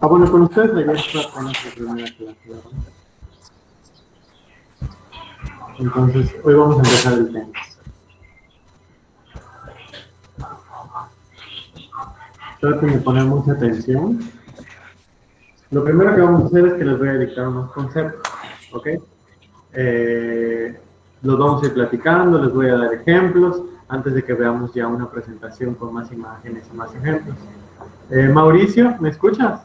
Bueno, con ustedes la idea es apenas la primera clase, ¿verdad? Entonces, hoy vamos a empezar el tema. Traten de poner mucha atención. Lo primero que vamos a hacer es que les voy a dictar unos conceptos, ¿ok? Los vamos a ir platicando, les voy a dar ejemplos, antes de que veamos ya una presentación con más imágenes y más ejemplos. Mauricio, ¿me escuchas?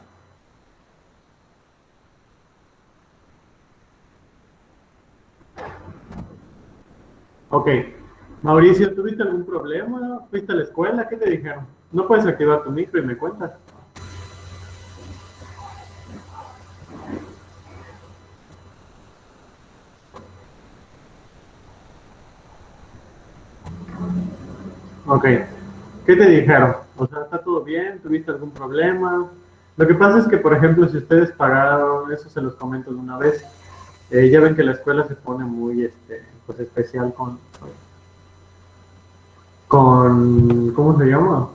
Ok. Mauricio, ¿tuviste algún problema? ¿Fuiste a la escuela? ¿Qué te dijeron? ¿No puedes activar tu micro y me cuentas? Ok. ¿Qué te dijeron? O sea, ¿está todo bien? ¿Tuviste algún problema? Lo que pasa es que, por ejemplo, si ustedes pagaron, eso se los comento de una vez, ya ven que la escuela se pone muy pues especial con, ¿cómo se llama?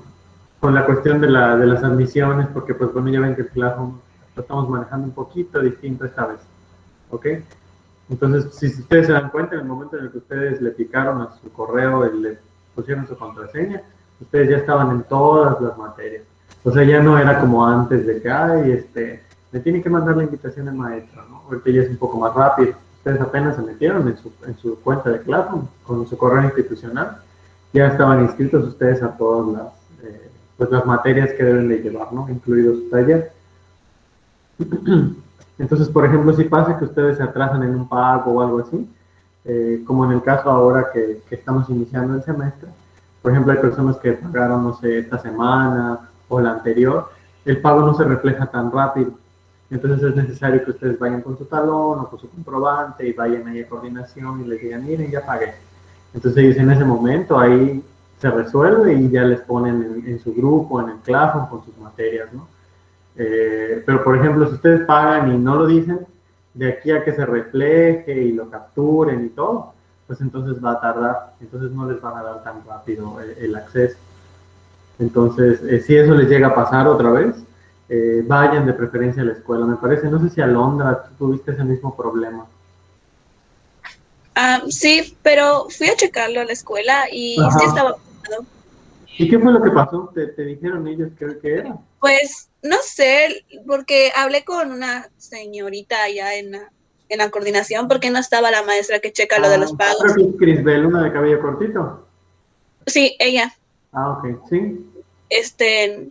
Con la cuestión de las admisiones, porque pues bueno, ya ven que el Classroom lo estamos manejando un poquito distinto esta vez, ¿ok? Entonces, si ustedes se dan cuenta, en el momento en el que ustedes le picaron a su correo y le pusieron su contraseña, ustedes ya estaban en todas las materias. O sea, ya no era como antes de que, ay, me tiene que mandar la invitación el maestro, ¿no? Ahorita ya es un poco más rápido. Ustedes apenas se metieron en su cuenta de Classroom con su correo institucional, ya estaban inscritos ustedes a todas pues las materias que deben de llevar, ¿no? Incluido su taller. Entonces, por ejemplo, si pasa que ustedes se atrasan en un pago o algo así, como en el caso ahora que estamos iniciando el semestre, por ejemplo, hay personas que pagaron, no sé, esta semana o la anterior, el pago no se refleja tan rápido. Entonces es necesario que ustedes vayan con su talón o con su comprobante y vayan ahí a coordinación y les digan, miren, ya pagué. Entonces ellos en ese momento ahí se resuelve y ya les ponen en su grupo, en el Classroom, con sus materias, ¿no? Pero, por ejemplo, si ustedes pagan y no lo dicen, de aquí a que se refleje y lo capturen y todo, pues entonces va a tardar, entonces no les van a dar tan rápido el acceso. Entonces, si eso les llega a pasar otra vez, vayan de preferencia a la escuela. Me parece, no sé si Alondra, tú tuviste ese mismo problema. Sí, pero fui a checarlo a la escuela y sí Ajá. estaba ocupado. ¿Y qué fue lo que pasó? ¿Te dijeron ellos qué era? Pues no sé, porque hablé con una señorita allá en la coordinación, porque no estaba la maestra que checa lo de Ah, los creo pagos. que es Crisbel, una de cabello cortito. Sí, ella, Ah, ok, sí. este,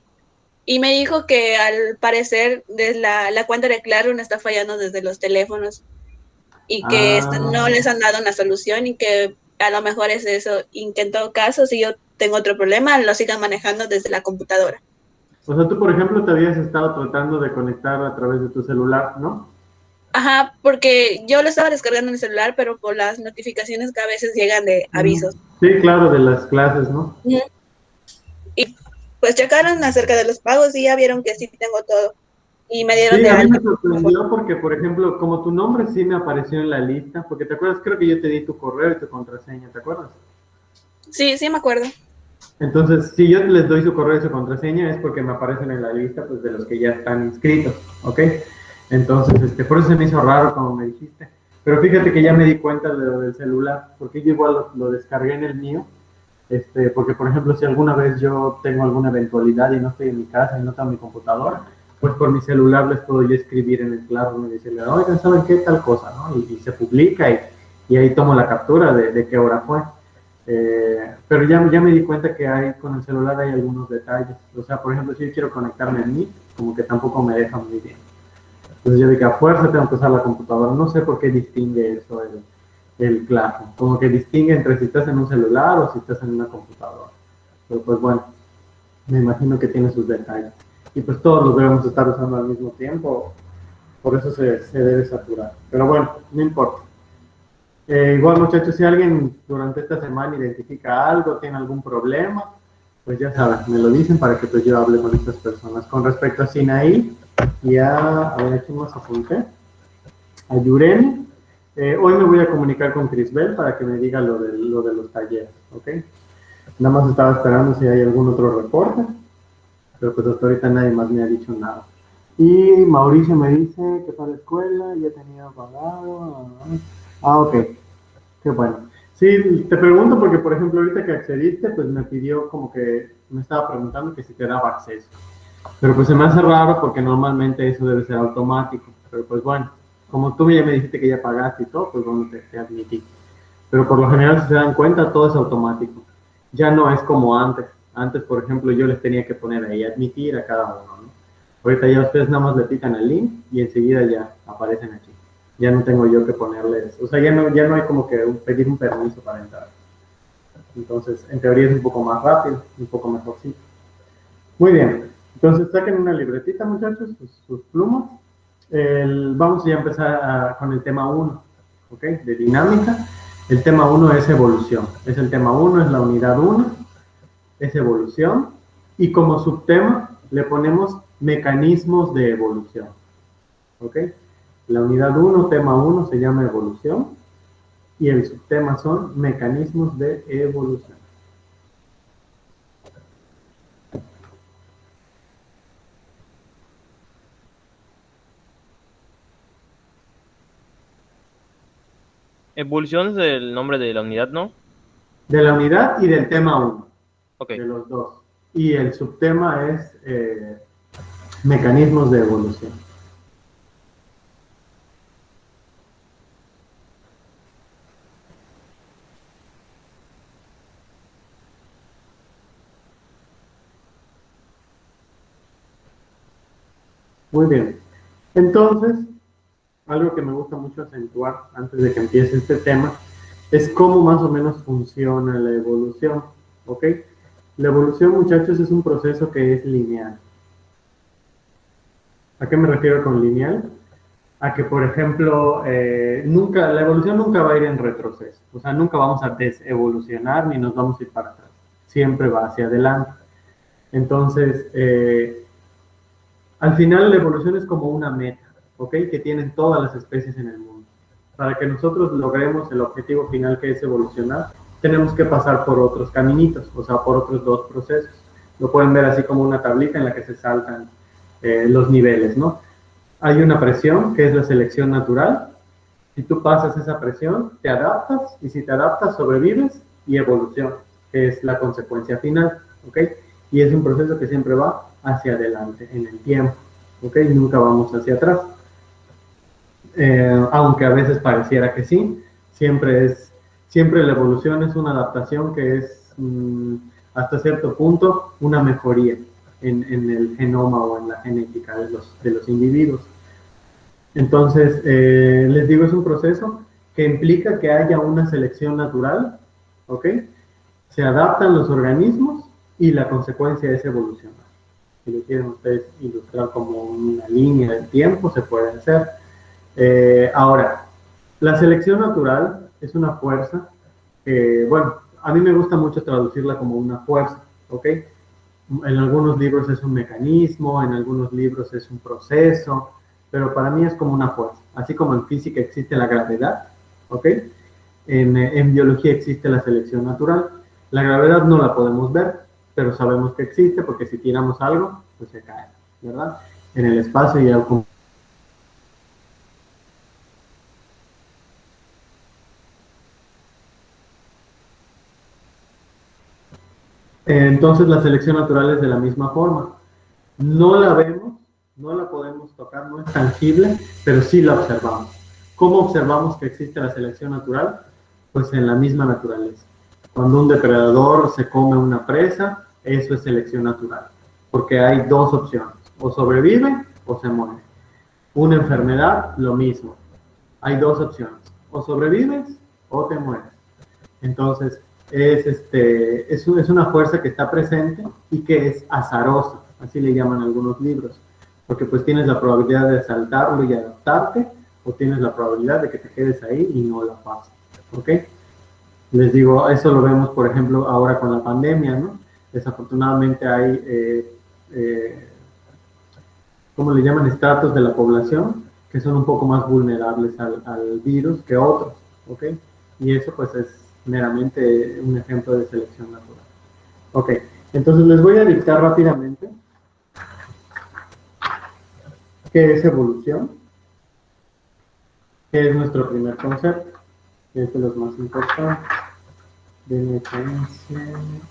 y me dijo que al parecer la cuenta de Claro no está fallando desde los teléfonos y que no Ah, les han dado una solución y que a lo mejor es eso, y que en todo caso, si yo tengo otro problema, lo sigan manejando desde la computadora. o sea, tú, por ejemplo, te habías estado tratando de conectar a través de tu celular, ¿no? Ajá, porque yo lo estaba descargando en el celular, pero por las notificaciones que a veces llegan de avisos. Sí, claro, de las clases, ¿no? Ujú. Y pues checaron acerca de los pagos y ya vieron que sí tengo todo. Y me dieron Sí, de a mí alta. me sorprendió porque, por ejemplo, como tu nombre sí me apareció en la lista, porque te acuerdas, creo que yo te di tu correo y tu contraseña, ¿te acuerdas? Sí, sí me acuerdo. Entonces, si yo les doy su correo y su contraseña es porque me aparecen en la lista, pues, de los que ya están inscritos, ¿ok? Entonces, por eso se me hizo raro como me dijiste. Pero fíjate que ya me di cuenta de lo del celular, porque yo igual lo descargué en el mío. Porque, por ejemplo, si alguna vez yo tengo alguna eventualidad y no estoy en mi casa y no tengo mi computadora, pues por mi celular les puedo yo escribir en el Classroom y decirle, oigan, ¿saben qué tal cosa? ¿No? Y se publica y ahí tomo la captura de qué hora fue. Pero ya me di cuenta que con el celular hay algunos detalles. O sea, por ejemplo, si yo quiero conectarme a mí, como que tampoco me deja muy bien. Entonces yo de que a fuerza tengo que usar la computadora. No sé por qué distingue eso el Classroom. Como que distingue entre si estás en un celular o si estás en una computadora. Pero pues bueno, me imagino que tiene sus detalles. Y pues todos los debemos estar usando al mismo tiempo. Por eso se debe saturar. Pero bueno, no importa. Igual muchachos, si alguien durante esta semana identifica algo, tiene algún problema, pues ya saben, me lo dicen para que pues yo hable con estas personas. Con respecto a Sinaí y a ver, aquí más apunté, a Yureni, hoy me voy a comunicar con Crisbel para que me diga lo de los talleres, ¿ok? Nada más estaba esperando si hay algún otro reporte, pero pues hasta ahorita nadie más me ha dicho nada. Y Mauricio me dice que para la escuela ya tenía pagado. Ok, qué bueno. Sí, te pregunto porque, por ejemplo, ahorita que accediste, pues me pidió como que me estaba preguntando que si te daba acceso. Pero pues se me hace raro porque normalmente eso debe ser automático. Pero pues bueno, como tú ya me dijiste que ya pagaste y todo, pues bueno, te admití. Pero por lo general, si se dan cuenta, todo es automático. Ya no es como antes. Antes, por ejemplo, yo les tenía que poner ahí admitir a cada uno, ¿no? Ahorita ya ustedes nada más le pican el link y enseguida ya aparecen aquí. Ya no tengo yo que ponerles, o sea, ya no hay como que pedir un permiso para entrar. Entonces, en teoría es un poco más rápido, un poco mejor, sí. Muy bien. Entonces, saquen una libretita, muchachos, sus plumas. Vamos ya a empezar con el tema 1, ¿ok? De dinámica. El tema 1 es evolución. Es el tema 1, es la unidad 1, es evolución. Y como subtema le ponemos mecanismos de evolución, ¿ok? La unidad 1, tema 1, se llama evolución. Y el subtema son mecanismos de evolución. Evolución es el nombre de la unidad, ¿no? De la unidad y del tema 1. Ok. De los dos. Y el subtema es mecanismos de evolución. Muy bien. Entonces, algo que me gusta mucho acentuar antes de que empiece este tema es cómo más o menos funciona la evolución, ¿ok? La evolución, muchachos, es un proceso que es lineal. ¿A qué me refiero con lineal? A que, por ejemplo, la evolución nunca va a ir en retroceso. O sea, nunca vamos a desevolucionar ni nos vamos a ir para atrás. Siempre va hacia adelante. Entonces, al final la evolución es como una meta, ¿ok? Que tienen todas las especies en el mundo. Para que nosotros logremos el objetivo final, que es evolucionar, tenemos que pasar por otros caminitos, o sea, por otros dos procesos. Lo pueden ver así como una tablita en la que se saltan los niveles, ¿no? Hay una presión, que es la selección natural. Si tú pasas esa presión, te adaptas, y si te adaptas, sobrevives, y evolución, que es la consecuencia final, ¿ok? Y es un proceso que siempre va hacia adelante en el tiempo, ¿ok? Nunca vamos hacia atrás. Aunque a veces pareciera que sí, siempre la evolución es una adaptación que es hasta cierto punto una mejoría en el genoma o en la genética de los individuos. Entonces, les digo, es un proceso que implica que haya una selección natural, ¿ok? Se adaptan los organismos y la consecuencia es evolucionar. Si lo quieren ustedes ilustrar como una línea del tiempo, se puede hacer. Ahora, la selección natural es una fuerza, bueno, a mí me gusta mucho traducirla como una fuerza, ¿ok? En algunos libros es un mecanismo, en algunos libros es un proceso, pero para mí es como una fuerza. Así como en física existe la gravedad, ¿ok? En biología existe la selección natural. La gravedad no la podemos ver, pero sabemos que existe porque si tiramos algo, pues se cae, ¿verdad? En el espacio y algo. Entonces la selección natural es de la misma forma. No la vemos, no la podemos tocar, no es tangible, pero sí la observamos. ¿Cómo observamos que existe la selección natural? Pues en la misma naturaleza. Cuando un depredador se come una presa, eso es selección natural, porque hay dos opciones, o sobrevive o se muere. Una enfermedad, lo mismo. Hay dos opciones, o sobrevives o te mueres. Entonces, es una fuerza que está presente y que es azarosa, así le llaman algunos libros, porque pues tienes la probabilidad de saltarlo y adaptarte, o tienes la probabilidad de que te quedes ahí y no la pases, ¿ok? Les digo, eso lo vemos, por ejemplo, ahora con la pandemia, ¿no? Desafortunadamente hay, ¿cómo le llaman? Estratos de la población que son un poco más vulnerables al virus que otros, ¿ok? Y eso pues es meramente un ejemplo de selección natural. Ok, entonces les voy a dictar rápidamente ¿Qué es evolución? ¿Qué es nuestro primer concepto? Este es de los más importantes.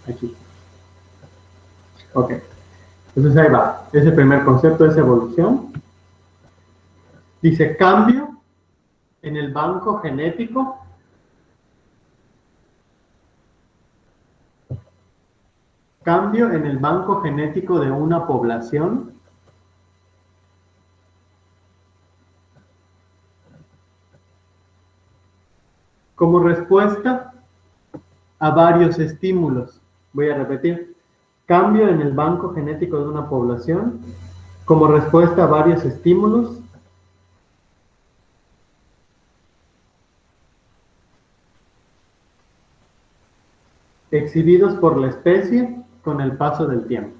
Aquí. Ok. Entonces ahí va. Ese primer concepto es evolución. Dice cambio en el banco genético cambio en el banco genético de una población como respuesta a varios estímulos. Voy a repetir. Cambio en el banco genético de una población como respuesta a varios estímulos exhibidos por la especie con el paso del tiempo.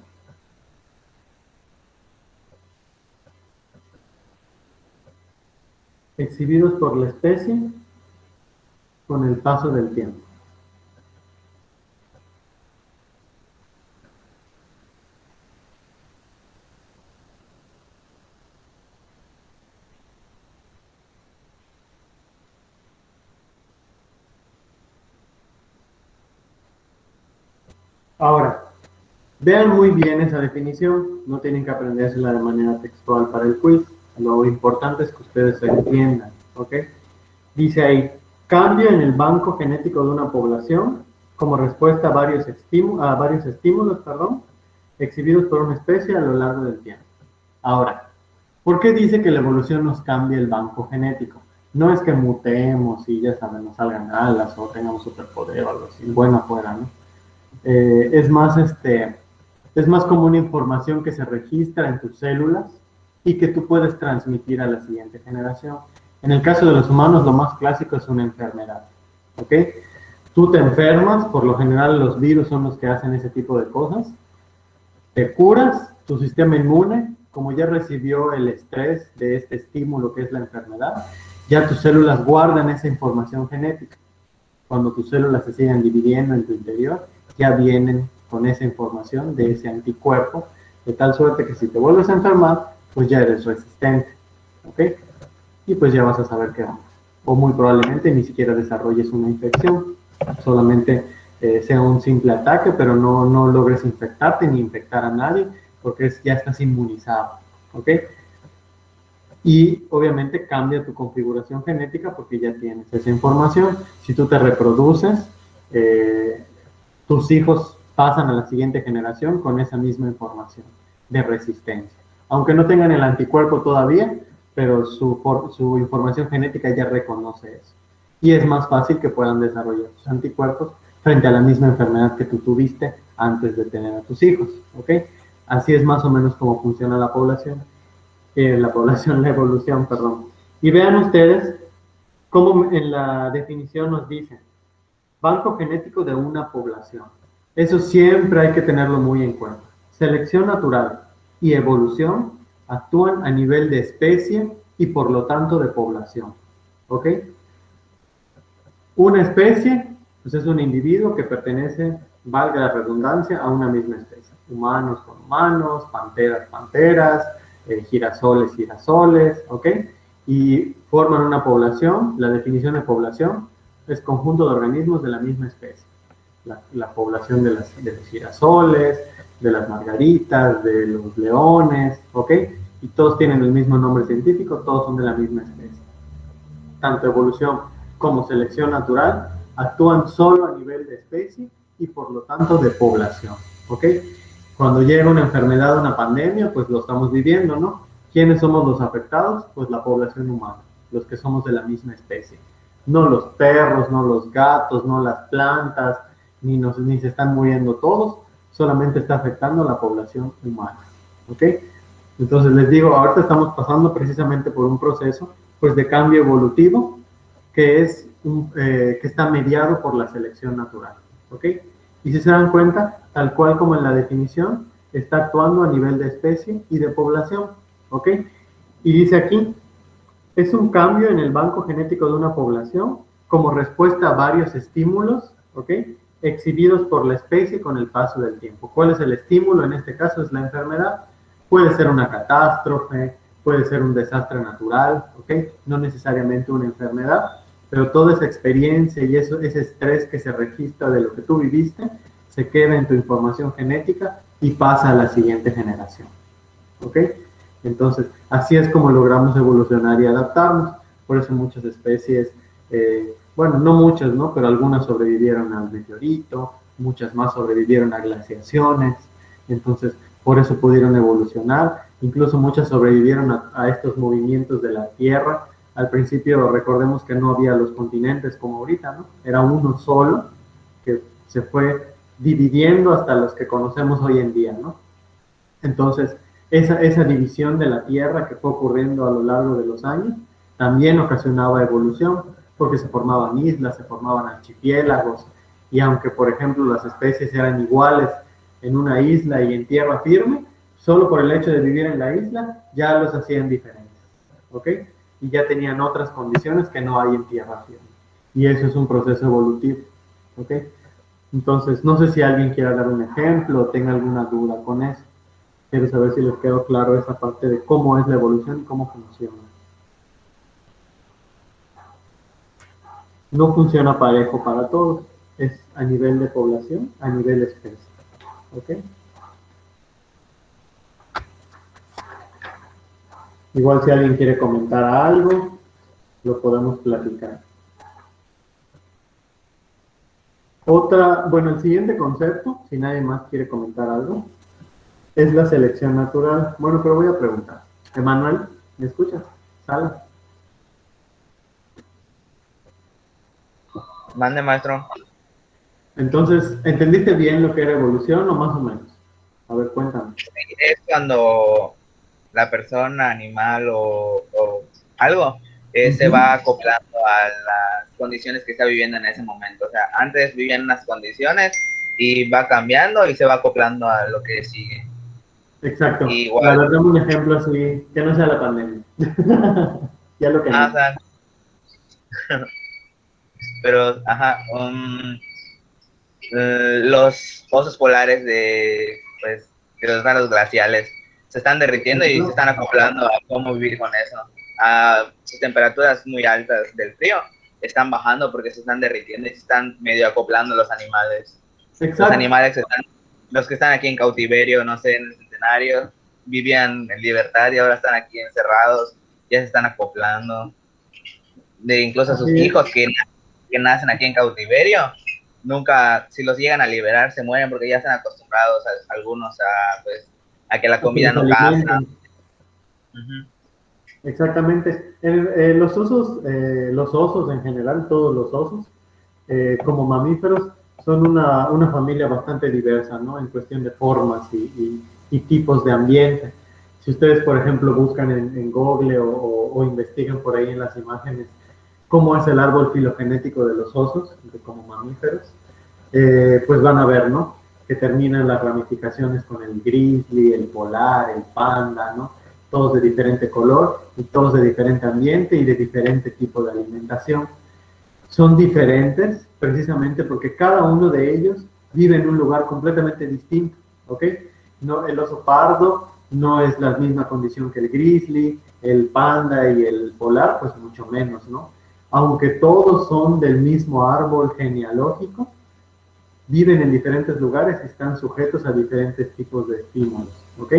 Exhibidos por la especie con el paso del tiempo. Ahora, vean muy bien esa definición, no tienen que aprendérsela de manera textual para el quiz, lo importante es que ustedes se entiendan, ¿ok? Dice ahí, cambio en el banco genético de una población como respuesta a varios estímulos, exhibidos por una especie a lo largo del tiempo. Ahora, ¿por qué dice que la evolución nos cambia el banco genético? No es que mutemos y ya saben, nos salgan alas o tengamos superpoder o algo así, bueno afuera, ¿no? Es más como una información que se registra en tus células y que tú puedes transmitir a la siguiente generación. En el caso de los humanos, lo más clásico es una enfermedad, ¿ok? Tú te enfermas, por lo general los virus son los que hacen ese tipo de cosas, te curas, tu sistema inmune, como ya recibió el estrés de este estímulo que es la enfermedad, ya tus células guardan esa información genética. Cuando tus células se sigan dividiendo en tu interior, ya vienen con esa información de ese anticuerpo, de tal suerte que si te vuelves a enfermar, pues ya eres resistente, ¿ok? Y pues ya vas a saber qué onda. O muy probablemente ni siquiera desarrolles una infección, solamente sea un simple ataque, pero no logres infectarte ni infectar a nadie, porque ya estás inmunizado, ¿ok? Y obviamente cambia tu configuración genética porque ya tienes esa información. Si tú te reproduces, tus hijos pasan a la siguiente generación con esa misma información de resistencia. Aunque no tengan el anticuerpo todavía, pero su información genética ya reconoce eso. Y es más fácil que puedan desarrollar sus anticuerpos frente a la misma enfermedad que tú tuviste antes de tener a tus hijos, ¿ok? Así es más o menos como funciona la población. La evolución, perdón. Y vean ustedes cómo en la definición nos dice banco genético de una población. Eso siempre hay que tenerlo muy en cuenta. Selección natural y evolución actúan a nivel de especie y por lo tanto de población. ¿Ok? Una especie, pues es un individuo que pertenece, valga la redundancia, a una misma especie. Humanos con humanos, panteras, panteras, girasoles, girasoles, ¿ok? Y forman una población. La definición de población es conjunto de organismos de la misma especie. La población de los girasoles, de las margaritas, de los leones, ¿ok? Y todos tienen el mismo nombre científico, todos son de la misma especie. Tanto evolución como selección natural actúan solo a nivel de especie y por lo tanto de población, ¿ok? Cuando llega una enfermedad, una pandemia, pues lo estamos viviendo, ¿no? ¿Quiénes somos los afectados? Pues la población humana, los que somos de la misma especie. No los perros, no los gatos, no las plantas, ni se están muriendo todos, solamente está afectando a la población humana, ¿ok? Entonces les digo, ahorita estamos pasando precisamente por un proceso, pues, de cambio evolutivo que está mediado por la selección natural, ¿ok? Y si se dan cuenta, tal cual como en la definición, está actuando a nivel de especie y de población, ¿ok? Y dice aquí, es un cambio en el banco genético de una población como respuesta a varios estímulos, ¿ok? Exhibidos por la especie con el paso del tiempo. ¿Cuál es el estímulo? En este caso es la enfermedad. Puede ser una catástrofe, puede ser un desastre natural, ¿ok? No necesariamente una enfermedad, pero toda esa experiencia y ese estrés que se registra de lo que tú viviste, se queda en tu información genética y pasa a la siguiente generación, ¿ok? Entonces, así es como logramos evolucionar y adaptarnos. Por eso muchas especies, bueno, no muchas, ¿no? Pero algunas sobrevivieron al meteorito, muchas más sobrevivieron a glaciaciones. Entonces, por eso pudieron evolucionar. Incluso muchas sobrevivieron a estos movimientos de la Tierra. Al principio, recordemos que no había los continentes como ahorita, ¿no? Era uno solo que se fue dividiendo hasta los que conocemos hoy en día, ¿no? Entonces, esa división de la Tierra que fue ocurriendo a lo largo de los años también ocasionaba evolución, porque se formaban islas, se formaban archipiélagos, y aunque, por ejemplo, las especies eran iguales en una isla y en tierra firme, solo por el hecho de vivir en la isla ya los hacían diferentes, ¿ok? Y ya tenían otras condiciones que no hay en tierra firme. Y eso es un proceso evolutivo, ¿ok? Entonces, no sé si alguien quiera dar un ejemplo o tenga alguna duda con eso. Quiero saber si les quedó claro esa parte de cómo es la evolución y cómo funciona. No funciona parejo para todos, es a nivel de población, a nivel especie. ¿Ok? Igual si alguien quiere comentar algo, lo podemos platicar. Bueno, el siguiente concepto, si nadie más quiere comentar algo, es la selección natural. Bueno, pero voy a preguntar. Emanuel, ¿me escuchas? Sala. Mande, maestro. Entonces, ¿entendiste bien lo que era evolución o más o menos? A ver, cuéntame. Es cuando la persona, animal o algo se va acoplando a las condiciones que está viviendo en ese momento. O sea, antes vivía en unas condiciones y va cambiando y se va acoplando a lo que sigue. Exacto. Igual. A ver, dame un ejemplo así, que no sea la pandemia. Ya lo que O sea, pero, ajá, los osos polares pues, de los mares glaciales se están derritiendo y se están acoplando a cómo vivir con eso. A sus temperaturas muy altas del frío están bajando porque se están derritiendo y se están medio acoplando los animales. Exacto. Los animales los que están aquí en cautiverio, no sé, en el Centenario, vivían en libertad y ahora están aquí encerrados, ya se están acoplando. Incluso a sus hijos que nacen aquí en cautiverio, nunca, si los llegan a liberar, se mueren porque ya están acostumbrados algunos a que la comida no caza. Exactamente. Los osos en general, todos los osos, como mamíferos, son una familia bastante diversa, ¿no? En cuestión de formas y tipos de ambiente. Si ustedes, por ejemplo, buscan en Google o investigan por ahí en las imágenes cómo es el árbol filogenético de los osos, como mamíferos, pues van a ver, ¿no? Que terminan las ramificaciones con el grizzly, el polar, el panda, ¿no? Todos de diferente color y todos de diferente ambiente y de diferente tipo de alimentación. Son diferentes precisamente porque cada uno de ellos vive en un lugar completamente distinto, ¿ok? No, el oso pardo no es la misma condición que el grizzly, el panda y el polar, pues mucho menos, ¿no? Aunque todos son del mismo árbol genealógico, viven en diferentes lugares y están sujetos a diferentes tipos de estímulos, ¿ok?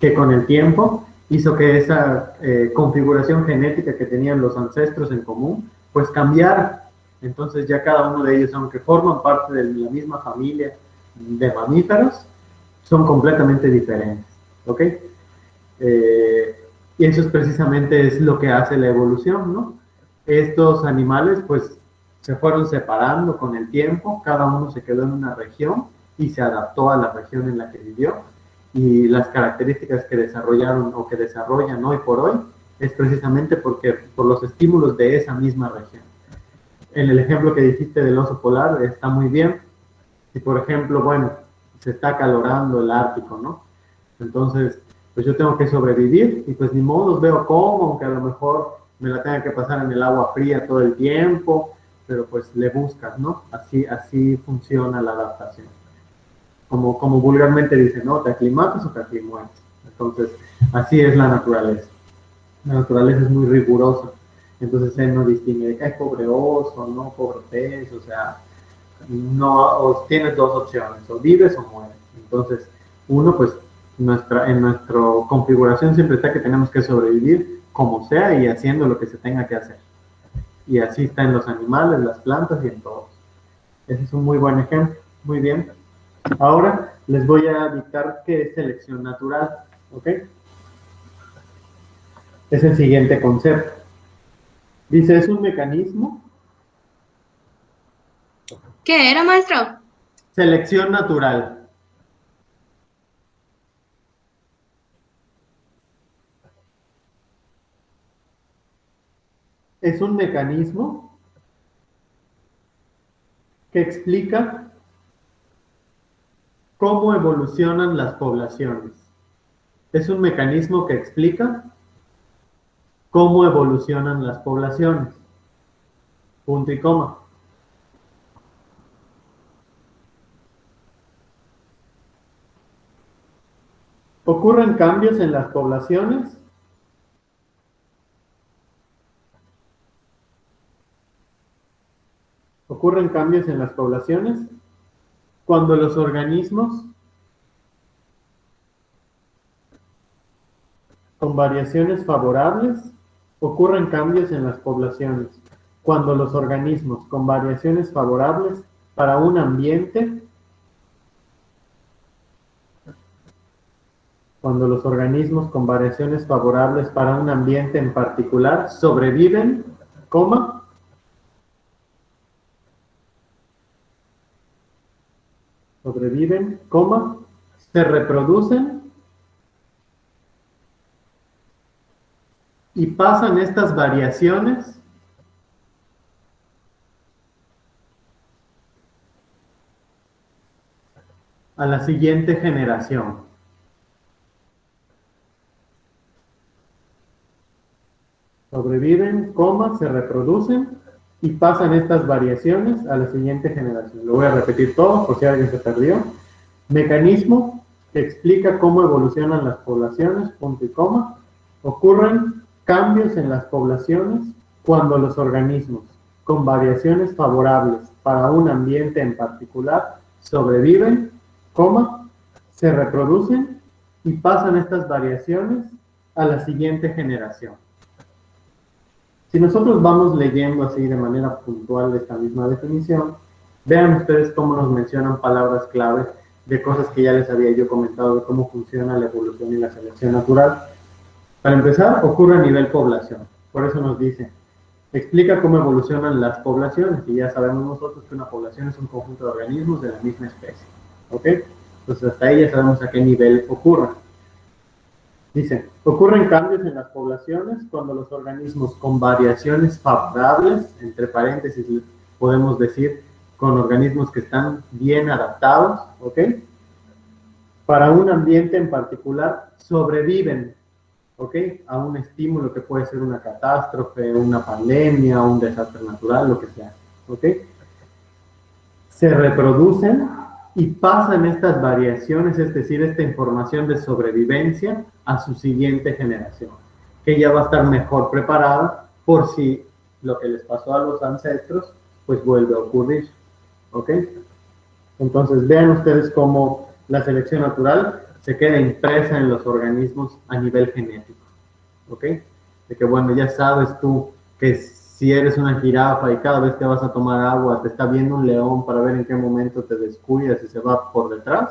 Que con el tiempo hizo que esa configuración genética que tenían los ancestros en común, pues cambiara. Entonces ya cada uno de ellos, aunque forman parte de la misma familia de mamíferos, son completamente diferentes, ¿ok? Y eso es precisamente es lo que hace la evolución, ¿no? Estos animales, pues, se fueron separando con el tiempo, cada uno se quedó en una región y se adaptó a la región en la que vivió, y las características que desarrollaron o que desarrollan hoy por hoy es precisamente por los estímulos de esa misma región. En el ejemplo que dijiste del oso polar está muy bien. Si por ejemplo, bueno, se está acalorando el Ártico, ¿no? Entonces, pues yo tengo que sobrevivir y pues ni modo, veo cómo, aunque a lo mejor me la tenga que pasar en el agua fría todo el tiempo, pero pues le buscas, ¿no? Así funciona la adaptación. Como vulgarmente dicen, ¿no? Te aclimatas o te aclimuetas. Entonces, así es la naturaleza. La naturaleza es muy rigurosa. Entonces él no distingue de que hay pobre oso, no pobre pez, o sea, no, o tienes dos opciones, o vives o mueres. Entonces, uno, pues, en nuestra configuración siempre está que tenemos que sobrevivir como sea y haciendo lo que se tenga que hacer. Y así está en los animales, las plantas y en todos. Ese es un muy buen ejemplo. Muy bien. Ahora les voy a dictar qué es selección natural, ¿ok? Es el siguiente concepto. Dice, es un mecanismo. ¿Qué era, maestro? Selección natural. Es un mecanismo que explica cómo evolucionan las poblaciones. Es un mecanismo que explica cómo evolucionan las poblaciones. Punto y coma. ¿Ocurren cambios en las poblaciones? ¿Ocurren cambios en las poblaciones cuando los organismos con variaciones favorables? Ocurren cambios en las poblaciones cuando los organismos con variaciones favorables para un ambiente, cuando los organismos con variaciones favorables para un ambiente en particular sobreviven, coma, se reproducen y pasan estas variaciones a la siguiente generación. Sobreviven, coma, se reproducen y pasan estas variaciones a la siguiente generación. Lo voy a repetir todo por si alguien se perdió. Mecanismo que explica cómo evolucionan las poblaciones, punto y coma. Ocurren cambios en las poblaciones cuando los organismos con variaciones favorables para un ambiente en particular sobreviven, coma, se reproducen y pasan estas variaciones a la siguiente generación. Si nosotros vamos leyendo así de manera puntual esta misma definición, vean ustedes cómo nos mencionan palabras clave de cosas que ya les había yo comentado de cómo funciona la evolución y la selección natural. Para empezar, ocurre a nivel población. Por eso nos dice, explica cómo evolucionan las poblaciones. Y ya sabemos nosotros que una población es un conjunto de organismos de la misma especie. ¿Ok? Entonces hasta ahí ya sabemos a qué nivel ocurre. Dice, ocurren cambios en las poblaciones cuando los organismos con variaciones favorables, entre paréntesis podemos decir con organismos que están bien adaptados, ¿ok? Para un ambiente en particular sobreviven, ¿ok? A un estímulo que puede ser una catástrofe, una pandemia, un desastre natural, lo que sea, ¿ok? Se reproducen y pasan estas variaciones, es decir, esta información de sobrevivencia a su siguiente generación, que ya va a estar mejor preparada por si lo que les pasó a los ancestros, pues vuelve a ocurrir, ¿ok? Entonces, vean ustedes cómo la selección natural se queda impresa en los organismos a nivel genético, ¿ok? De que, bueno, ya sabes tú que si eres una jirafa y cada vez que vas a tomar agua te está viendo un león para ver en qué momento te descuidas y se va por detrás,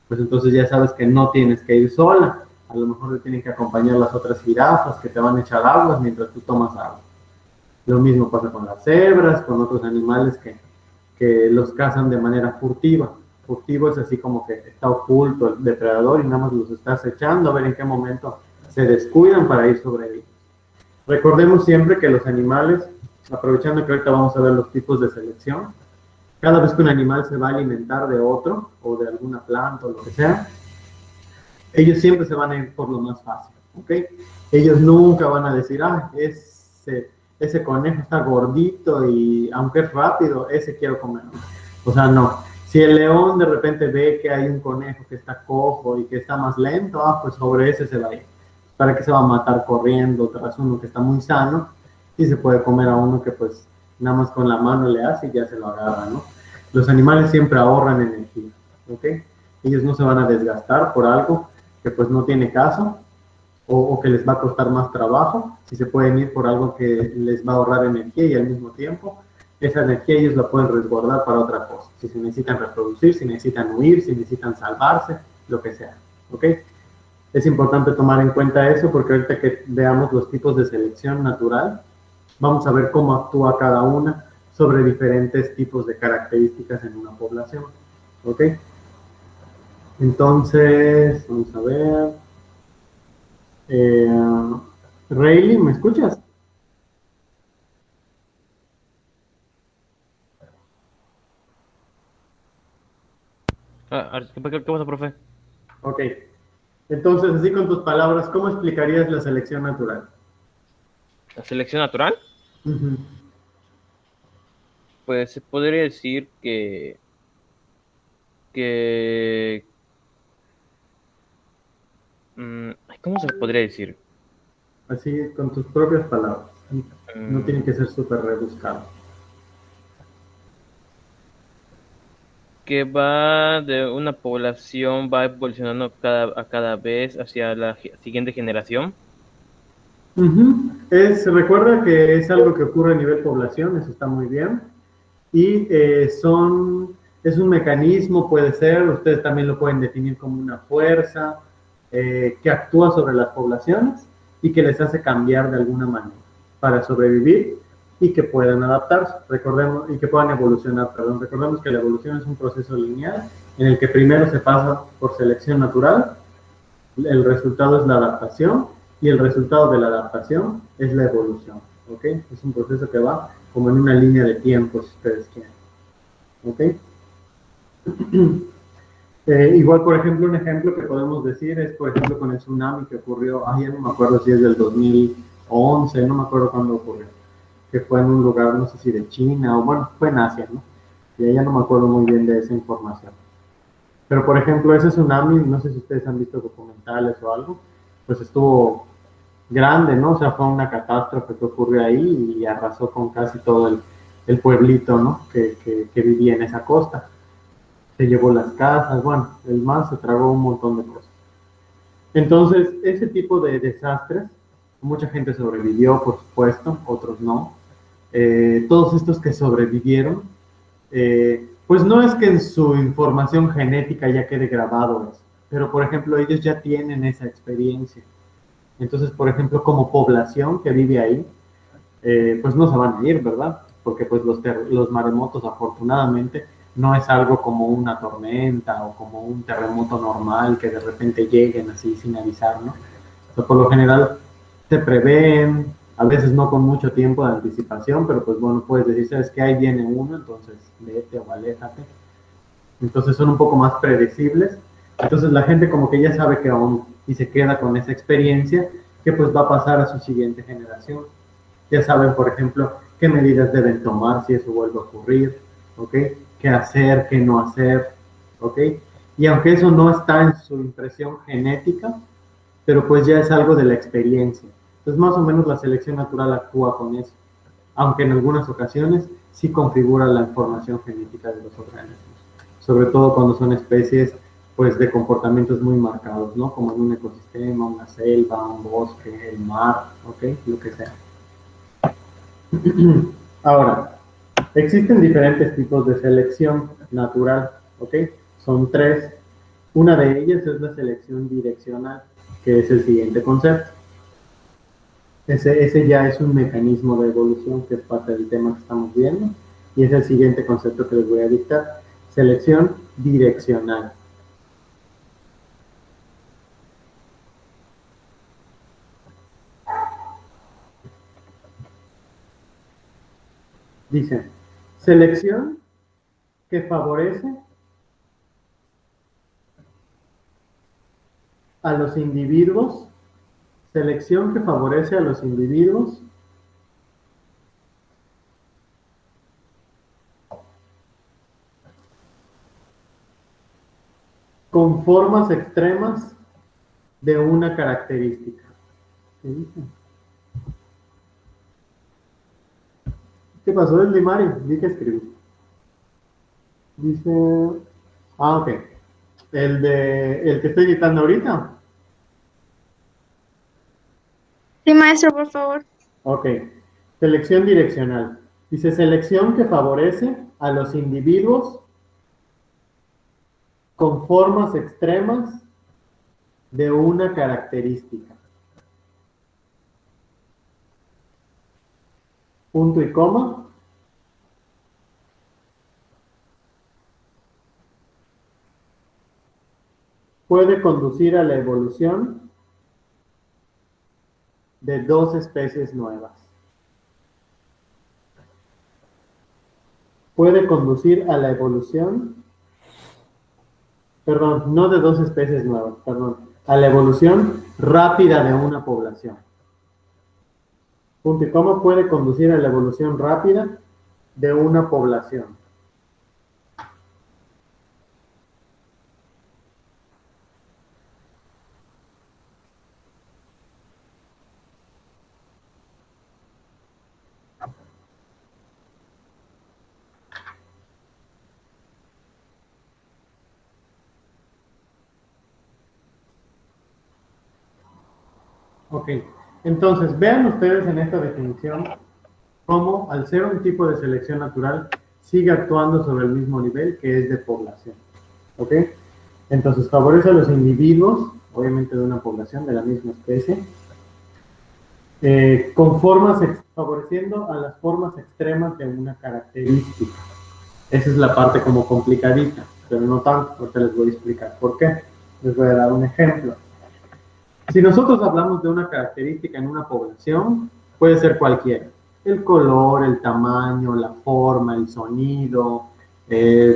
pues entonces ya sabes que no tienes que ir sola. A lo mejor te tienen que acompañar las otras jirafas que te van a echar aguas mientras tú tomas agua. Lo mismo pasa con las cebras, con otros animales que los cazan de manera furtiva. Furtivo es así como que está oculto el depredador y nada más los estás echando a ver en qué momento se descuidan para ir sobre ellos. Recordemos siempre que los animales, aprovechando que ahorita vamos a ver los tipos de selección, cada vez que un animal se va a alimentar de otro, o de alguna planta, o lo que sea, ellos siempre se van a ir por lo más fácil, ¿ok? Ellos nunca van a decir, ah, ese conejo está gordito y aunque es rápido, ese quiero comer. O sea, no. Si el león de repente ve que hay un conejo que está cojo y que está más lento, ah, pues sobre ese se va a ir. ¿para qué se va a matar corriendo tras uno que está muy sano? Y se puede comer a uno que pues nada más con la mano le hace y ya se lo agarra, ¿no? Los animales siempre ahorran energía, ¿ok? Ellos no se van a desgastar por algo que pues no tiene caso o que les va a costar más trabajo, si se pueden ir por algo que les va a ahorrar energía y al mismo tiempo esa energía ellos la pueden resguardar para otra cosa, si se necesitan reproducir, si necesitan huir, si necesitan salvarse, lo que sea, ¿ok? Es importante tomar en cuenta eso porque ahorita que veamos los tipos de selección natural, vamos a ver cómo actúa cada una sobre diferentes tipos de características en una población, ¿ok? Entonces, vamos a ver. Rayleigh, ¿me escuchas? ¿Qué pasa, profe? Ok. Entonces, así con tus palabras, ¿cómo explicarías la selección natural? ¿La selección natural? Ujú. Pues se podría decir que ¿cómo se podría decir? Así, con tus propias palabras. No tiene Mm, que ser súper rebuscado. que va de una población, va evolucionando a cada vez hacia la siguiente generación. Ujú. Recuerda que es algo que ocurre a nivel población, eso está muy bien. Y es un mecanismo, puede ser, ustedes también lo pueden definir como una fuerza que actúa sobre las poblaciones y que les hace cambiar de alguna manera para sobrevivir y que puedan adaptarse, recordemos, y que puedan evolucionar, perdón. Recordemos que la evolución es un proceso lineal en el que primero se pasa por selección natural, el resultado es la adaptación y el resultado de la adaptación es la evolución, ¿ok? Es un proceso que va como en una línea de tiempo, si ustedes quieren, ¿ok? Igual, por ejemplo, un ejemplo que podemos decir es, por ejemplo, con el tsunami que ocurrió, ya no me acuerdo si es del 2011, no me acuerdo cuándo ocurrió, que fue en un lugar, no sé si de China o bueno, fue en Asia, ¿no? Y ahí ya no me acuerdo muy bien de esa información. Pero, por ejemplo, ese tsunami, no sé si ustedes han visto documentales o algo, pues estuvo grande, ¿no? O sea, fue una catástrofe que ocurrió ahí y arrasó con casi todo el pueblito, ¿no? Que vivía en esa costa. Se llevó las casas, bueno, el mar se tragó un montón de cosas. Entonces, ese tipo de desastres, mucha gente sobrevivió, por supuesto, otros no. Todos estos que sobrevivieron, pues no es que en su información genética ya quede grabado eso, pero por ejemplo ellos ya tienen esa experiencia. Entonces, por ejemplo, como población que vive ahí, pues no se van a ir, ¿verdad? Porque pues los maremotos afortunadamente no es algo como una tormenta o como un terremoto normal que de repente lleguen así sin avisar, ¿no? O sea, por lo general se prevén, a veces no con mucho tiempo de anticipación, pero pues bueno, puedes decir, ¿sabes qué? Ahí viene uno, entonces vete o aléjate. Entonces son un poco más predecibles. Entonces la gente como que ya sabe que aún y se queda con esa experiencia que pues va a pasar a su siguiente generación. Ya saben, por ejemplo, qué medidas deben tomar si eso vuelve a ocurrir, ¿ok? Qué hacer, qué no hacer, ¿ok? Y aunque eso no está en su impresión genética, pero pues ya es algo de la experiencia. Entonces más o menos la selección natural actúa con eso, aunque en algunas ocasiones sí configura la información genética de los organismos, sobre todo cuando son especies pues de comportamientos muy marcados, ¿no? Como en un ecosistema, una selva, un bosque, el mar, ¿ok? Lo que sea. Ahora, existen diferentes tipos de selección natural, ¿ok? Son tres. Una de ellas es la selección direccional, que es el siguiente concepto. Ese ya es un mecanismo de evolución que es parte del tema que estamos viendo y es el siguiente concepto que les voy a dictar. Selección direccional. Dice, selección que favorece a los individuos, selección que favorece a los individuos con formas extremas de una característica. ¿Qué dice? ¿Qué pasó, el Mario? Vi que escribí. Dice... Ah, ok. El que estoy editando ahorita. Sí, maestro, por favor. Ok. Selección direccional. Dice selección que favorece a los individuos con formas extremas de una característica. Punto y coma. Puede conducir a la evolución de dos especies nuevas. Puede conducir a la evolución, perdón, no de dos especies nuevas, perdón, a la evolución rápida de una población. Punto y coma, puede conducir a la evolución rápida de una población. Ok, entonces vean ustedes en esta definición cómo al ser un tipo de selección natural sigue actuando sobre el mismo nivel que es de población. ¿Ok? Entonces favorece a los individuos, obviamente de una población de la misma especie, con formas, favoreciendo a las formas extremas de una característica. Esa es la parte como complicadita, pero no tanto, porque les voy a explicar por qué. Les voy a dar un ejemplo. Si nosotros hablamos de una característica en una población, puede ser cualquiera. El color, el tamaño, la forma, el sonido,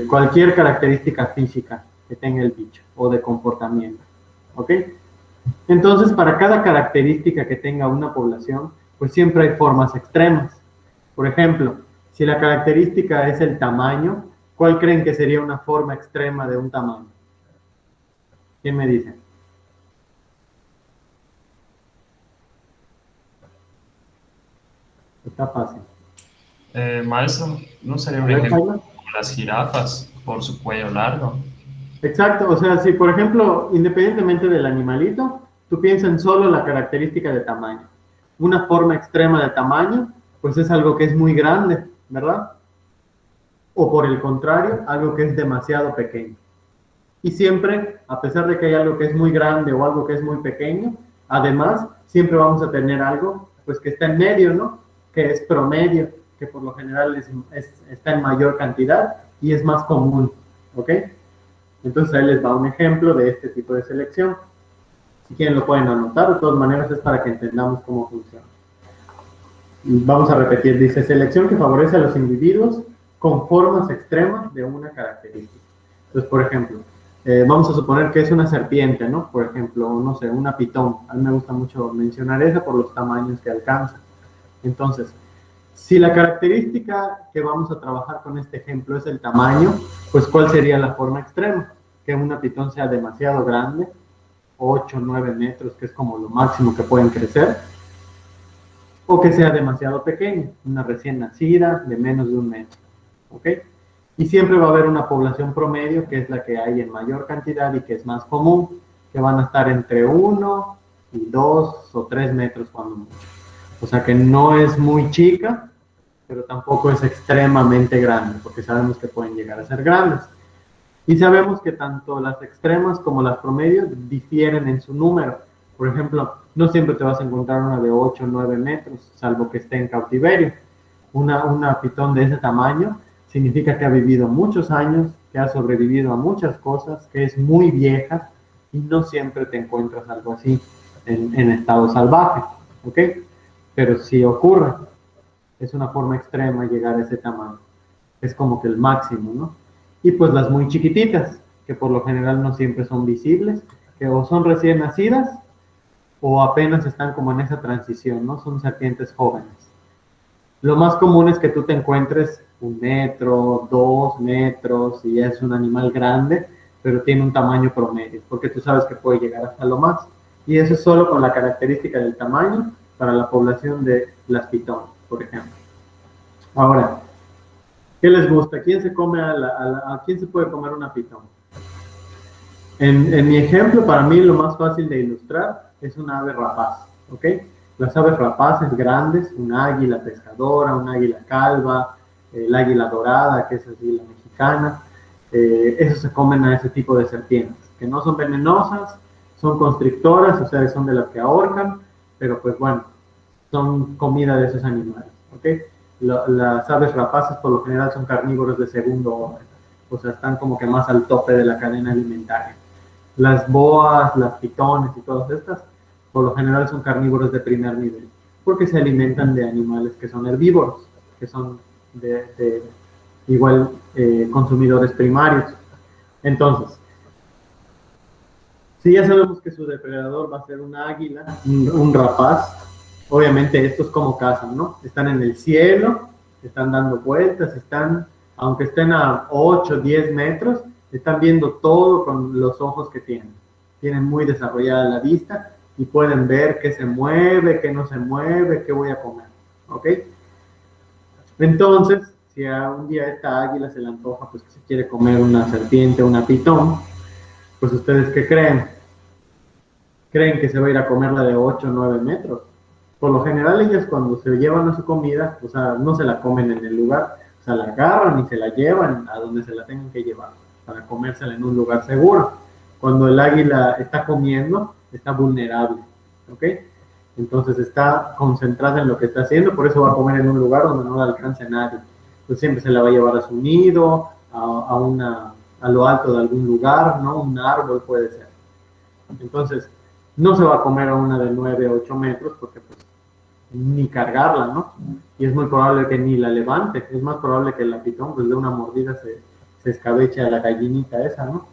cualquier característica física que tenga el bicho o de comportamiento. ¿Ok? Entonces, para cada característica que tenga una población, pues siempre hay formas extremas. Por ejemplo, si la característica es el tamaño, ¿cuál creen que sería una forma extrema de un tamaño? ¿Quién me dice? Está fácil. Maestro, ¿no sería un ejemplo como las jirafas por su cuello largo? Exacto, o sea, si por ejemplo, independientemente del animalito, tú piensas en solo la característica de tamaño. Una forma extrema de tamaño, pues es algo que es muy grande, ¿verdad? O por el contrario, algo que es demasiado pequeño. Y siempre, a pesar de que hay algo que es muy grande o algo que es muy pequeño, además, siempre vamos a tener algo, pues que está en medio, ¿no? Que es promedio, que por lo general está en mayor cantidad y es más común, ¿ok? Entonces ahí les va un ejemplo de este tipo de selección. Si quieren lo pueden anotar, de todas maneras es para que entendamos cómo funciona. Vamos a repetir, dice selección que favorece a los individuos con formas extremas de una característica. Entonces, por ejemplo, vamos a suponer que es una serpiente, ¿no? Por ejemplo, no sé, una pitón. A mí me gusta mucho mencionar esa por los tamaños que alcanza. Entonces, si la característica que vamos a trabajar con este ejemplo es el tamaño, pues ¿cuál sería la forma extrema? Que una pitón sea demasiado grande, 8, 9 metros, que es como lo máximo que pueden crecer, o que sea demasiado pequeño, una recién nacida de menos de 1 metro, ¿ok? Y siempre va a haber una población promedio, que es la que hay en mayor cantidad y que es más común, que van a estar entre 1 y 2 o 3 metros cuando mucho. O sea que no es muy chica, pero tampoco es extremadamente grande, porque sabemos que pueden llegar a ser grandes. Y sabemos que tanto las extremas como las promedios difieren en su número. Por ejemplo, no siempre te vas a encontrar una de 8 o 9 metros, salvo que esté en cautiverio. Una pitón de ese tamaño significa que ha vivido muchos años, que ha sobrevivido a muchas cosas, que es muy vieja, y no siempre te encuentras algo así en estado salvaje, ¿ok? Pero si ocurre, es una forma extrema llegar a ese tamaño. Es como que el máximo, ¿no? Y pues las muy chiquititas, que por lo general no siempre son visibles, que o son recién nacidas o apenas están como en esa transición, ¿no? Son serpientes jóvenes. Lo más común es que tú te encuentres 1 metro, 2 metros, y es un animal grande, pero tiene un tamaño promedio, porque tú sabes que puede llegar hasta lo más. Y eso es solo con la característica del tamaño para la población de las pitones, por ejemplo. Ahora, ¿qué les gusta? ¿Quién se come a quién se puede comer una pitón? En mi ejemplo, para mí lo más fácil de ilustrar es una ave rapaz, ¿ok? Las aves rapaces grandes, una águila pescadora, una águila calva, el águila dorada, que es así la mexicana, esos se comen a ese tipo de serpientes, que no son venenosas, son constrictoras, o sea, son de las que ahorcan, pero pues bueno, son comida de esos animales, ¿ok? Las aves rapaces por lo general son carnívoros de segundo orden, o sea, están como que más al tope de la cadena alimentaria. Las boas, las pitones y todas estas, por lo general son carnívoros de primer nivel, porque se alimentan de animales que son herbívoros, que son de igual consumidores primarios. Entonces, si ya sabemos que su depredador va a ser una águila, un rapaz, obviamente estos como cazan, ¿no? Están en el cielo, están dando vueltas, aunque estén a 8, 10 metros, están viendo todo con los ojos que tienen. Tienen muy desarrollada la vista y pueden ver qué se mueve, qué no se mueve, qué voy a comer, ¿ok? Entonces, si a un día esta águila se le antoja, pues que se quiere comer una serpiente, una pitón, pues ustedes ¿qué creen? ¿Creen que se va a ir a comerla de 8 o 9 metros? Por lo general ellas cuando se llevan a su comida, o sea, no se la comen en el lugar, o sea, la agarran y se la llevan a donde se la tengan que llevar, para comérsela en un lugar seguro. Cuando el águila está comiendo, está vulnerable, ¿ok? Entonces está concentrada en lo que está haciendo, por eso va a comer en un lugar donde no la alcance nadie. Entonces siempre se la va a llevar a su nido, a lo alto de algún lugar, ¿no? Un árbol puede ser. Entonces, no se va a comer a una de 9 o 8 metros porque pues ni cargarla, ¿no? Y es muy probable que ni la levante, es más probable que la pitón pues de una mordida se escabeche a la gallinita esa, ¿no?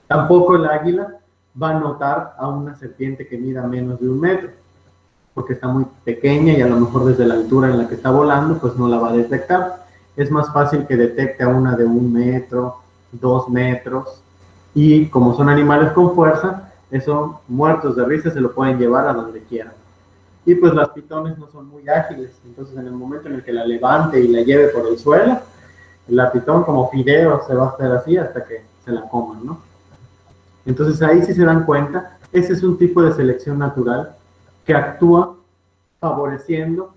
Tampoco el águila va a notar a una serpiente que mida menos de 1 metro, porque está muy pequeña y a lo mejor desde la altura en la que está volando pues no la va a detectar. Es más fácil que detecte a una de 1 metro, 2 metros, y como son animales con fuerza, eso muertos de risa se lo pueden llevar a donde quieran. Y pues las pitones no son muy ágiles, entonces en el momento en el que la levante y la lleve por el suelo, la pitón como fideo se va a hacer así hasta que se la coman, ¿no? Entonces ahí si se dan cuenta, ese es un tipo de selección natural que actúa favoreciendo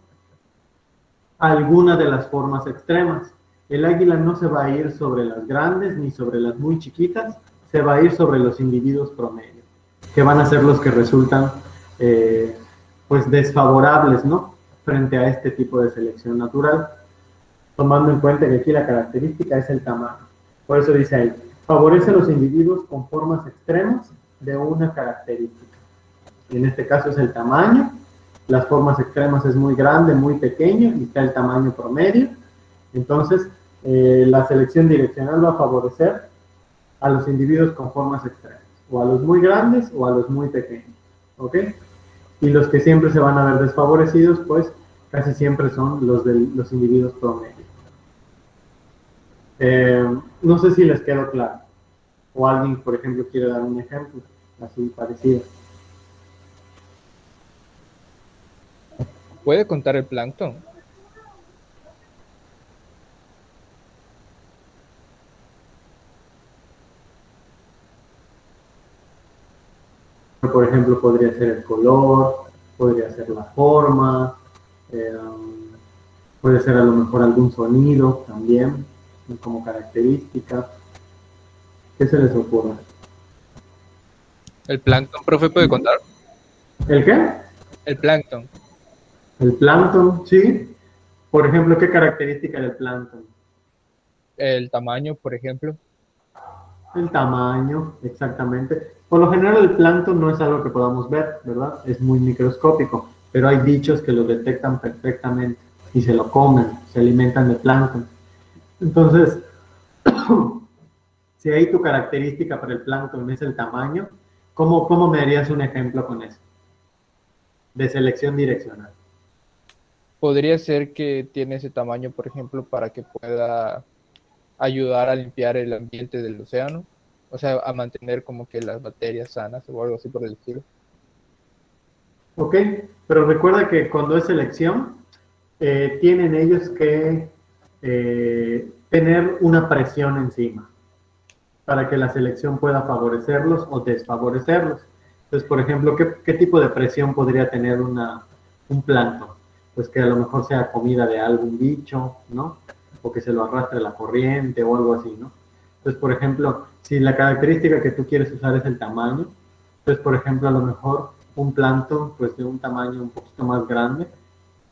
alguna de las formas extremas. El águila no se va a ir sobre las grandes ni sobre las muy chiquitas, se va a ir sobre los individuos promedio, que van a ser los que resultan pues desfavorables, ¿no? Frente a este tipo de selección natural, tomando en cuenta que aquí la característica es el tamaño. Por eso dice ahí, favorece a los individuos con formas extremas de una característica. En este caso es el tamaño, las formas extremas es muy grande, muy pequeño, y está el tamaño promedio. Entonces, la selección direccional va a favorecer a los individuos con formas extremas, o a los muy grandes o a los muy pequeños, ¿ok? Y los que siempre se van a ver desfavorecidos, pues casi siempre son los de los individuos promedio. No sé si les quedó claro, o alguien, por ejemplo, quiere dar un ejemplo así parecido. ¿Puede contar el plancton? Por ejemplo, podría ser el color, podría ser la forma, puede ser a lo mejor algún sonido también, como característica. ¿Qué se les ocurre? ¿El plancton, profe, puede contar? ¿El qué? El plancton. El plancton, sí. Por ejemplo, ¿qué característica del plancton? El tamaño, por ejemplo. El tamaño, exactamente. Por lo general el plancton no es algo que podamos ver, ¿verdad? Es muy microscópico, pero hay bichos que lo detectan perfectamente y se lo comen, se alimentan de plancton. Entonces, si ahí tu característica para el plancton es el tamaño, ¿cómo me harías un ejemplo con eso? De selección direccional. Podría ser que tiene ese tamaño, por ejemplo, para que pueda ayudar a limpiar el ambiente del océano. O sea, a mantener como que las bacterias sanas o algo así por el estilo. Ok, pero recuerda que cuando es selección, tienen ellos que tener una presión encima para que la selección pueda favorecerlos o desfavorecerlos. Entonces, por ejemplo, ¿qué tipo de presión podría tener un plancton? Pues que a lo mejor sea comida de algún bicho, ¿no? O que se lo arrastre la corriente o algo así, ¿no? Entonces, por ejemplo, si la característica que tú quieres usar es el tamaño, entonces, por ejemplo, a lo mejor un plancton, pues de un tamaño un poquito más grande,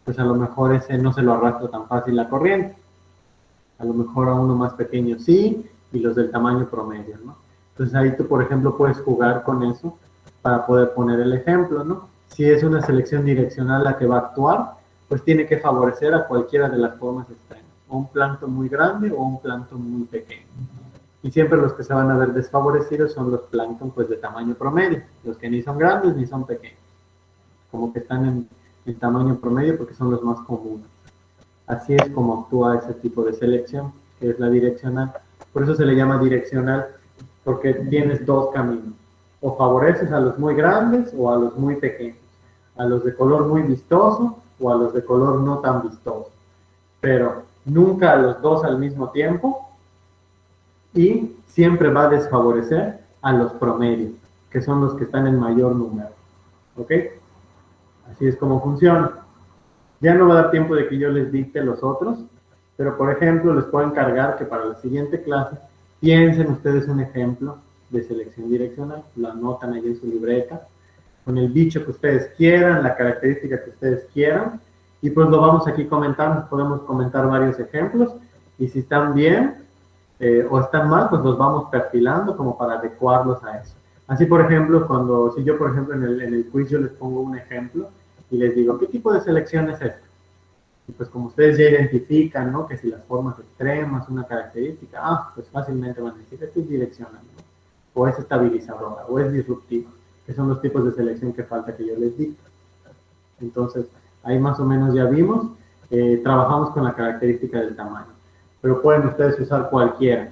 pues a lo mejor ese no se lo arrastra tan fácil la corriente. A lo mejor a uno más pequeño sí, y los del tamaño promedio, ¿no? Entonces ahí tú, por ejemplo, puedes jugar con eso para poder poner el ejemplo, ¿no? Si es una selección direccional la que va a actuar, pues tiene que favorecer a cualquiera de las formas extremas, o un plancton muy grande o un plancton muy pequeño. Y siempre los que se van a ver desfavorecidos son los plancton pues de tamaño promedio, los que ni son grandes ni son pequeños, como que están en tamaño promedio porque son los más comunes. Así es como actúa ese tipo de selección, que es la direccional. Por eso se le llama direccional, porque tienes dos caminos. O favoreces a los muy grandes o a los muy pequeños. A los de color muy vistoso o a los de color no tan vistoso. Pero nunca a los dos al mismo tiempo, y siempre va a desfavorecer a los promedios, que son los que están en mayor número. ¿Ok? Así es como funciona. Ya no va a dar tiempo de que yo les dicte los otros, pero por ejemplo les puedo encargar que para la siguiente clase piensen ustedes un ejemplo de selección direccional, lo anotan ahí en su libreta, con el bicho que ustedes quieran, la característica que ustedes quieran, y pues lo vamos aquí comentando, podemos comentar varios ejemplos, y si están bien o están mal, pues los vamos perfilando como para adecuarlos a eso. Así, por ejemplo, si yo, por ejemplo, en el quiz yo les pongo un ejemplo, y les digo, ¿qué tipo de selección es esta? Y pues como ustedes ya identifican, ¿no? Que si las formas extremas, una característica, pues fácilmente van a decir, esto es direccional, ¿no? O es estabilizadora, o es disruptiva, que son los tipos de selección que falta que yo les diga. Entonces, ahí más o menos ya vimos, trabajamos con la característica del tamaño, pero pueden ustedes usar cualquiera,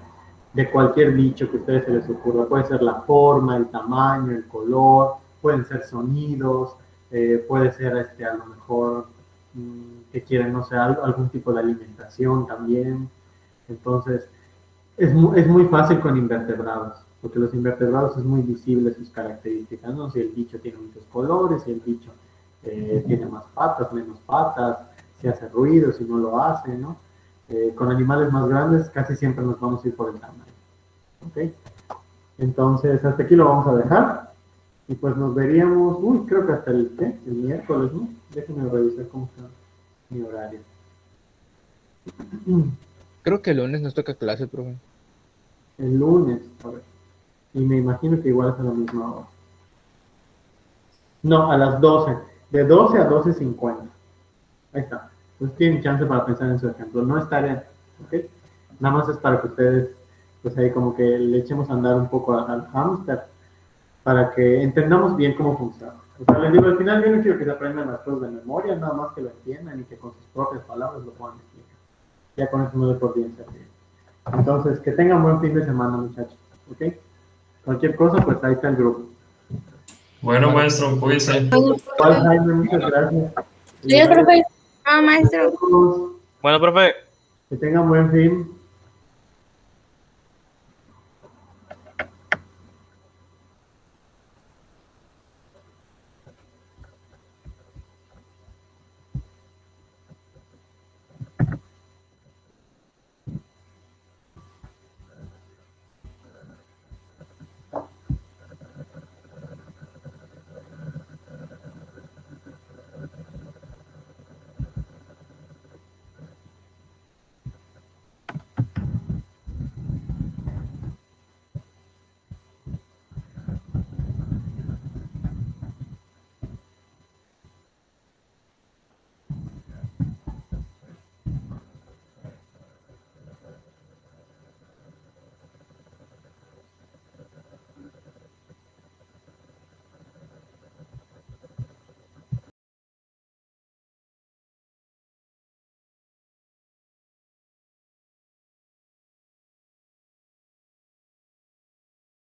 de cualquier bicho que a ustedes se les ocurra, puede ser la forma, el tamaño, el color, pueden ser sonidos, puede ser a lo mejor que quieran, no sé, algún tipo de alimentación también. Entonces, es muy fácil con invertebrados, porque los invertebrados es muy visible sus características, ¿no? Si el bicho tiene muchos colores, si el bicho tiene más patas, menos patas, si hace ruido, si no lo hace, ¿no? Con animales más grandes casi siempre nos vamos a ir por el tamaño. ¿Ok? Entonces, hasta aquí lo vamos a dejar. Y pues nos veríamos, creo que hasta el miércoles, ¿no? Déjenme revisar cómo está mi horario. Creo que el lunes nos toca clase, profe. El lunes, a ver. Y me imagino que igual es a la misma hora. No, a las 12. De 12 a 12:50. Ahí está. Pues tienen chance para pensar en su ejemplo. No es tarea, ¿ok? Nada más es para que ustedes, pues ahí como que le echemos a andar un poco al hámster, para que entendamos bien cómo funciona. O sea, les digo, al final yo no quiero que se aprendan las cosas de memoria, nada más que lo entiendan y que con sus propias palabras lo puedan explicar. Ya con eso me doy por bien servido. Entonces, que tengan buen fin de semana, muchachos. ¿Ok? Cualquier cosa, pues ahí está el grupo. Bueno, maestro, cuídese. Igual, Jaime, muchas gracias. Sí, profe. Ah, maestro. Todos, Bueno, profe. que tengan buen fin.